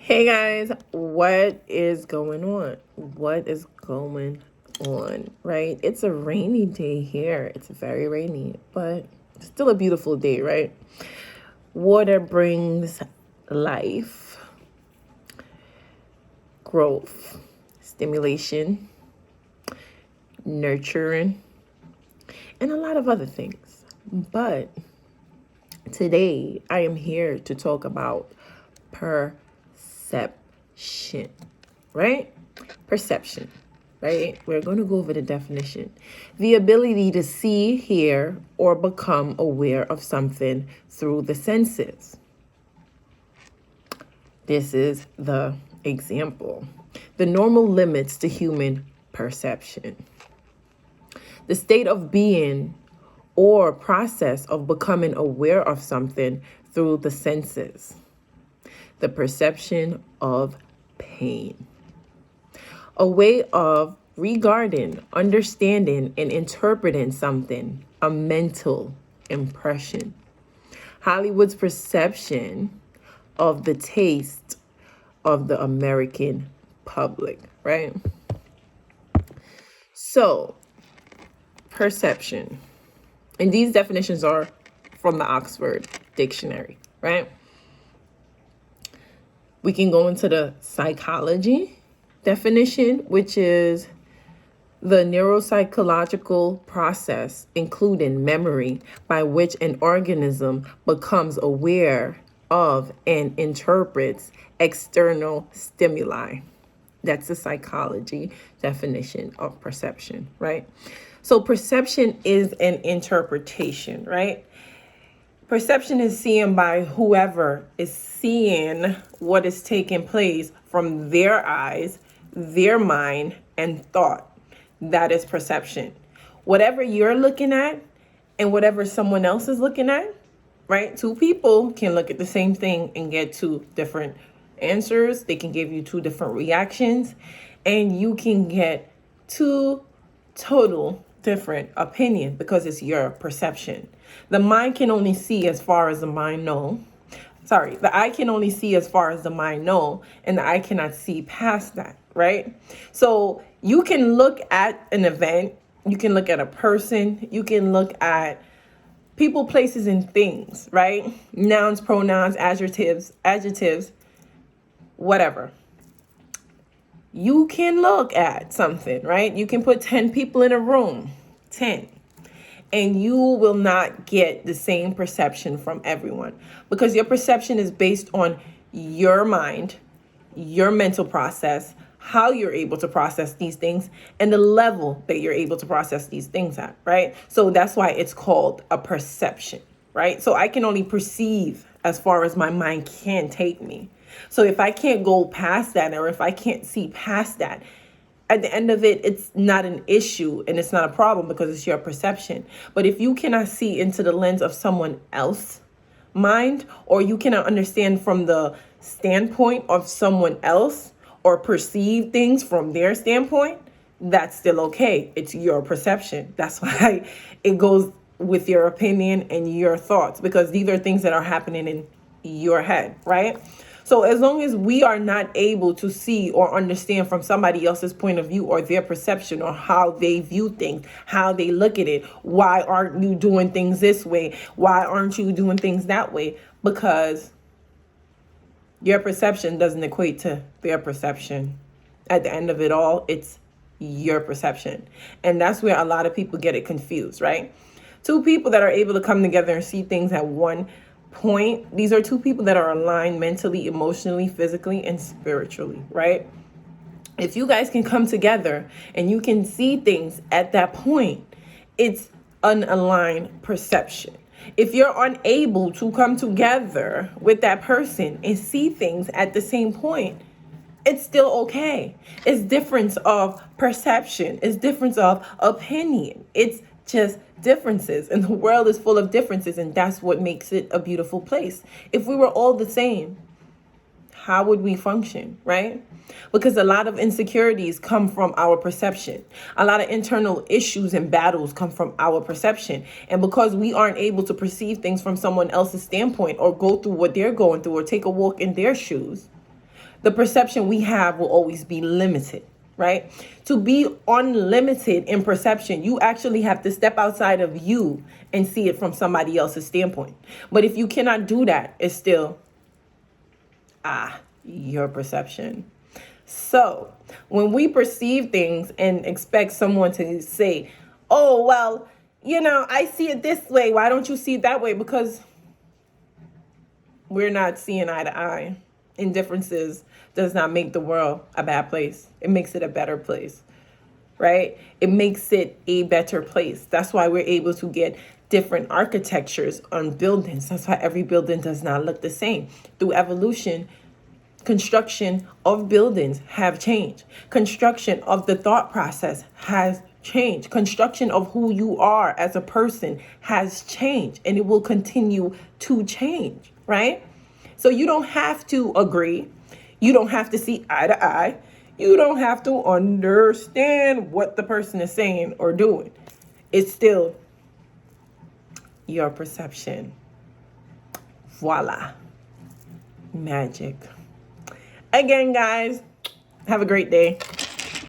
Hey guys, what is going on? What is going on, right? It's a rainy day here. It's very rainy, but still a beautiful day, right? Water brings life, growth, stimulation, nurturing, and a lot of other things. But today I am here to talk about perception, right? Perception, right? We're going to go over the definition. The ability to see, hear, or become aware of something through the senses. This is the example. The normal limits to human perception. The state of being or process of becoming aware of something through the senses. The perception of pain. A way of regarding, understanding, and interpreting something, a mental impression. Hollywood's perception of the taste of the American public, right? So, perception. And these definitions are from the Oxford Dictionary, right? We can go into the psychology definition, which is the neuropsychological process, including memory, by which an organism becomes aware of and interprets external stimuli. That's the psychology definition of perception, right? So perception is an interpretation, right? Perception is seen by whoever is seeing what is taking place from their eyes, their mind, and thought. That is perception. Whatever you're looking at and whatever someone else is looking at, right? Two people can look at the same thing and get two different answers. They can give you two different reactions, and you can get two total different opinion because it's your perception. The mind can only see as far as the mind know. The eye can only see as far as the mind know, and the eye cannot see past that, right? So you can look at an event, you can look at a person, you can look at people, places, and things, right? Nouns, pronouns, adjectives, whatever. You can look at something, right? You can put 10 people in a room, 10. And you will not get the same perception from everyone because your perception is based on your mind, your mental process, how you're able to process these things, and the level that you're able to process these things at, right? So that's why it's called a perception, right? So I can only perceive as far as my mind can take me. So if I can't go past that, or if I can't see past that, at the end of it, it's not an issue and it's not a problem because it's your perception. But if you cannot see into the lens of someone else's mind, or you cannot understand from the standpoint of someone else or perceive things from their standpoint, that's still okay. It's your perception. That's why it goes with your opinion and your thoughts, because these are things that are happening in your head, right? So as long as we are not able to see or understand from somebody else's point of view or their perception or how they view things, how they look at it, why aren't you doing things this way? Why aren't you doing things that way? Because your perception doesn't equate to their perception. At the end of it all, it's your perception. And that's where a lot of people get it confused, right? Two people that are able to come together and see things at one point, these are two people that are aligned mentally, emotionally, physically, and spiritually, right? If you guys can come together and you can see things at that point, it's an aligned perception. If you're unable to come together with that person and see things at the same point, it's still okay. It's difference of perception. It's difference of opinion. It's just differences, and the world is full of differences, and that's what makes it a beautiful place. If we were all the same, how would we function, right? Because a lot of insecurities come from our perception. A lot of internal issues and battles come from our perception. And because we aren't able to perceive things from someone else's standpoint or go through what they're going through or take a walk in their shoes, The perception we have will always be limited, right? To be unlimited in perception, you actually have to step outside of you and see it from somebody else's standpoint. But if you cannot do that, it's still, your perception. So when we perceive things and expect someone to say, oh, well, I see it this way. Why don't you see it that way? Because we're not seeing eye to eye. Indifferences does not make the world a bad place. It makes it a better place, right? It makes it a better place. That's why we're able to get different architectures on buildings. That's why every building does not look the same. Through evolution, construction of buildings have changed. Construction of the thought process has changed. Construction of who you are as a person has changed, and it will continue to change, right? So you don't have to agree. You don't have to see eye to eye. You don't have to understand what the person is saying or doing. It's still your perception. Voila. Magic. Again, guys, have a great day.